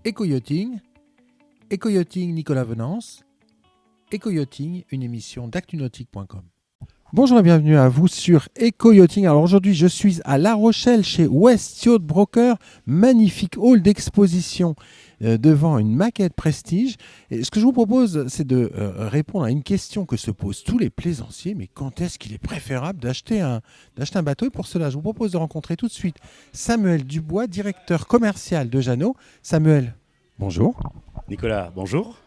Éco-yachting, Éco-yachting Nicolas Venance, Éco-yachting, une émission d'actunautique.com. Bonjour et bienvenue à vous sur Éco-yachting. Alors aujourd'hui, je suis à La Rochelle chez West Yacht Broker, magnifique hall d'exposition devant une maquette Prestige. Et ce que je vous propose, c'est de répondre à une question que se posent tous les plaisanciers. Mais quand est-ce qu'il est préférable d'acheter un bateau? Et pour cela, je vous propose de rencontrer tout de suite Samuel Dubois, directeur commercial de Jeannot. Samuel, bonjour. Nicolas, bonjour.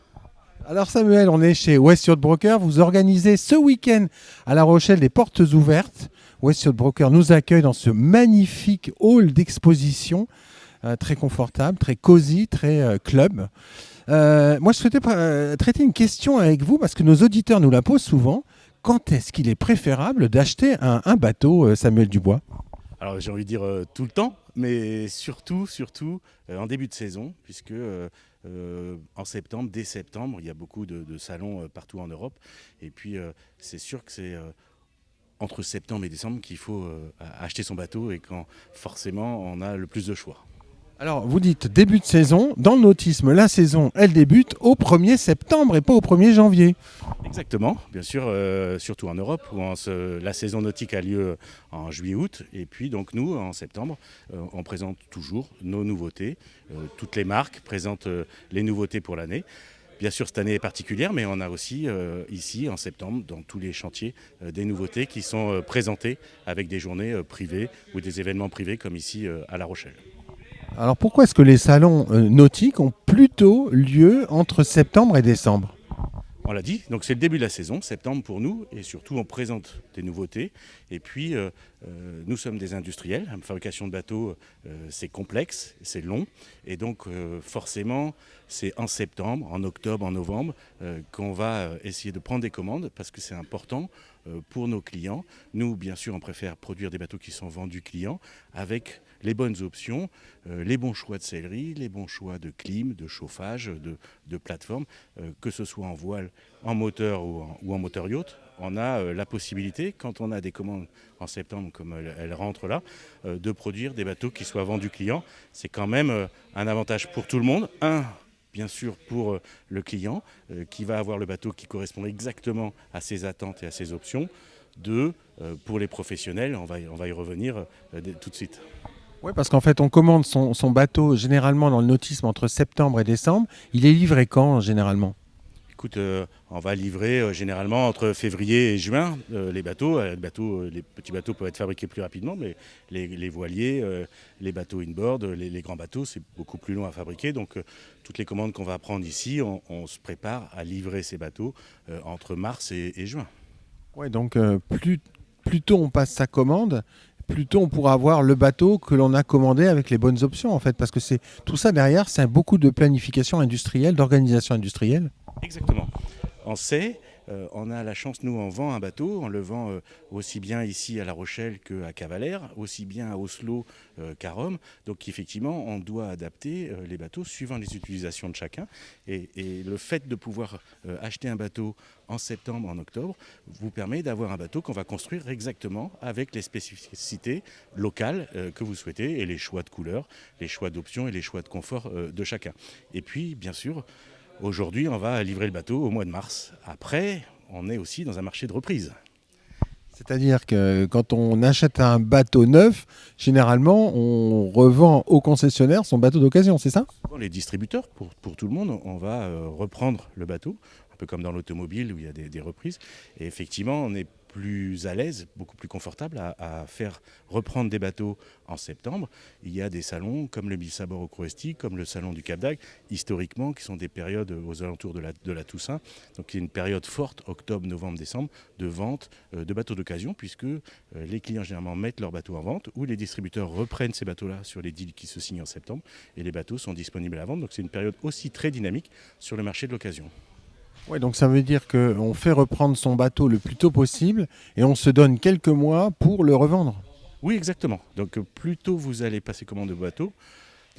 Alors Samuel, on est chez West Yacht Broker. Vous organisez ce week-end à La Rochelle des portes ouvertes. West Yacht Broker nous accueille dans ce magnifique hall d'exposition, très confortable, très cosy, très club. Moi, je souhaitais traiter une question avec vous parce que nos auditeurs nous la posent souvent. Quand est-ce qu'il est préférable d'acheter un bateau, Samuel Dubois ? Alors j'ai envie de dire tout le temps, mais surtout en début de saison, puisque en septembre, dès septembre, il y a beaucoup de salons partout en Europe. Et puis c'est sûr que c'est entre septembre et décembre qu'il faut acheter son bateau et quand forcément on a le plus de choix. Alors, vous dites début de saison. Dans le nautisme, la saison, elle débute au 1er septembre et pas au 1er janvier. Exactement, bien sûr, surtout en Europe où la saison nautique a lieu en juillet-août. Et puis donc nous, en septembre, on présente toujours nos nouveautés. Toutes les marques présentent les nouveautés pour l'année. Bien sûr, cette année est particulière, mais on a aussi ici, en septembre, dans tous les chantiers, des nouveautés qui sont présentées avec des journées privées ou des événements privés comme ici à La Rochelle. Alors, pourquoi est-ce que les salons nautiques ont plutôt lieu entre septembre et décembre ? On l'a dit, donc c'est le début de la saison, septembre pour nous, et surtout on présente des nouveautés. Et puis nous sommes des industriels, la fabrication de bateaux c'est complexe, c'est long, et donc forcément c'est en septembre, en octobre, en novembre qu'on va essayer de prendre des commandes parce que c'est important pour nos clients. Nous bien sûr on préfère produire des bateaux qui sont vendus clients avec les bonnes options, les bons choix de sellerie, les bons choix de clim, de chauffage, de plateforme, que ce soit en voile, en moteur ou en moteur yacht. On a la possibilité, quand on a des commandes en septembre comme elles rentrent là, de produire des bateaux qui soient vendus clients. C'est quand même un avantage pour tout le monde. Un, bien sûr pour le client qui va avoir le bateau qui correspond exactement à ses attentes et à ses options. Deux, pour les professionnels, on va y revenir tout de suite. Oui, parce qu'en fait, on commande son bateau généralement dans le nautisme entre septembre et décembre. Il est livré quand, généralement ? Écoute, on va livrer généralement entre février et juin les bateaux. Les petits bateaux peuvent être fabriqués plus rapidement, mais les voiliers, les bateaux inboard, les grands bateaux, c'est beaucoup plus long à fabriquer. Donc, toutes les commandes qu'on va prendre ici, on se prépare à livrer ces bateaux entre mars et juin. Oui, donc plus tôt on passe sa commande, plus tôt on pourra avoir le bateau que l'on a commandé avec les bonnes options, en fait. Parce que tout ça derrière, c'est beaucoup de planification industrielle, d'organisation industrielle. Exactement. On sait, on a la chance, nous, on vend un bateau, on le vend aussi bien ici à La Rochelle qu'à Cavalère, aussi bien à Oslo qu'à Rome. Donc effectivement, on doit adapter les bateaux suivant les utilisations de chacun. Et le fait de pouvoir acheter un bateau en septembre, en octobre, vous permet d'avoir un bateau qu'on va construire exactement avec les spécificités locales que vous souhaitez et les choix de couleurs, les choix d'options et les choix de confort de chacun. Et puis, bien sûr, aujourd'hui, on va livrer le bateau au mois de mars. Après, on est aussi dans un marché de reprise. C'est-à-dire que quand on achète un bateau neuf, généralement, on revend au concessionnaire son bateau d'occasion, c'est ça ? Les distributeurs, pour tout le monde, on va reprendre le bateau, un peu comme dans l'automobile où il y a des reprises. Et effectivement, on est plus à l'aise, beaucoup plus confortable à faire reprendre des bateaux en septembre. Il y a des salons comme le Bilsabor au Croesti, comme le salon du Cap d'Agde, historiquement, qui sont des périodes aux alentours de la Toussaint. Donc il y a une période forte, octobre, novembre, décembre, de vente de bateaux d'occasion, puisque les clients généralement mettent leurs bateaux en vente, ou les distributeurs reprennent ces bateaux-là sur les deals qui se signent en septembre, et les bateaux sont disponibles à vendre. Donc c'est une période aussi très dynamique sur le marché de l'occasion. Oui, donc ça veut dire qu'on fait reprendre son bateau le plus tôt possible et on se donne quelques mois pour le revendre. Oui, exactement. Donc plus tôt vous allez passer commande de bateau,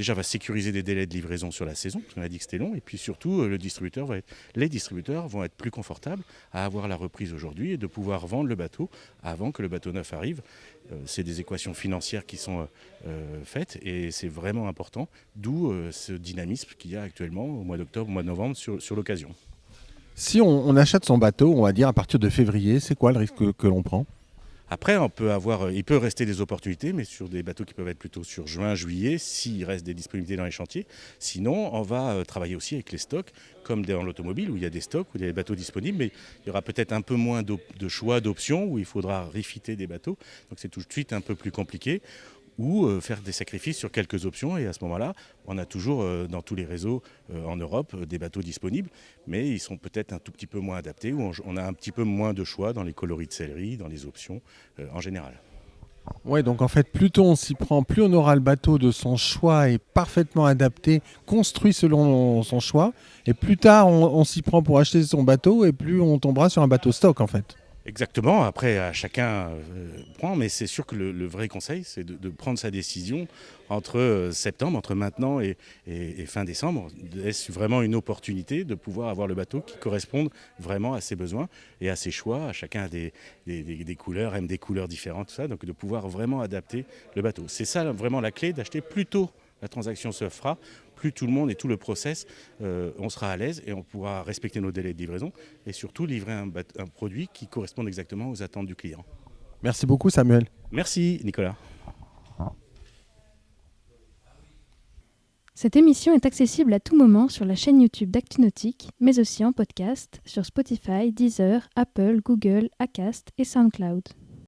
déjà va sécuriser des délais de livraison sur la saison, parce qu'on a dit que c'était long, et puis surtout les distributeurs vont être plus confortables à avoir la reprise aujourd'hui et de pouvoir vendre le bateau avant que le bateau neuf arrive. C'est des équations financières qui sont faites et c'est vraiment important, d'où ce dynamisme qu'il y a actuellement au mois d'octobre, au mois de novembre sur l'occasion. Si on achète son bateau, on va dire à partir de février, c'est quoi le risque que l'on prend ? Après, il peut rester des opportunités, mais sur des bateaux qui peuvent être plutôt sur juin, juillet, s'il reste des disponibilités dans les chantiers. Sinon, on va travailler aussi avec les stocks, comme dans l'automobile, où il y a des stocks, où il y a des bateaux disponibles, mais il y aura peut-être un peu moins de choix, d'options, où il faudra refiter des bateaux. Donc c'est tout de suite un peu plus compliqué. Ou faire des sacrifices sur quelques options. Et à ce moment-là, on a toujours dans tous les réseaux en Europe des bateaux disponibles, mais ils sont peut-être un tout petit peu moins adaptés, ou on a un petit peu moins de choix dans les coloris de sellerie, dans les options en général. Ouais, donc en fait, plus tôt on s'y prend, plus on aura le bateau de son choix et parfaitement adapté, construit selon son choix. Et plus tard on s'y prend pour acheter son bateau et plus on tombera sur un bateau stock en fait. Exactement, après chacun prend, mais c'est sûr que le vrai conseil, c'est de prendre sa décision entre septembre, entre maintenant et fin décembre. Est-ce vraiment une opportunité de pouvoir avoir le bateau qui corresponde vraiment à ses besoins et à ses choix? Chacun a des couleurs, aime des couleurs différentes, tout ça, donc de pouvoir vraiment adapter le bateau. C'est ça vraiment la clé, d'acheter plus tôt la transaction se fera, plus tout le monde et tout le process, on sera à l'aise et on pourra respecter nos délais de livraison et surtout livrer un produit qui corresponde exactement aux attentes du client. Merci beaucoup Samuel. Merci Nicolas. Cette émission est accessible à tout moment sur la chaîne YouTube d'ActuNautique, mais aussi en podcast sur Spotify, Deezer, Apple, Google, Acast et SoundCloud.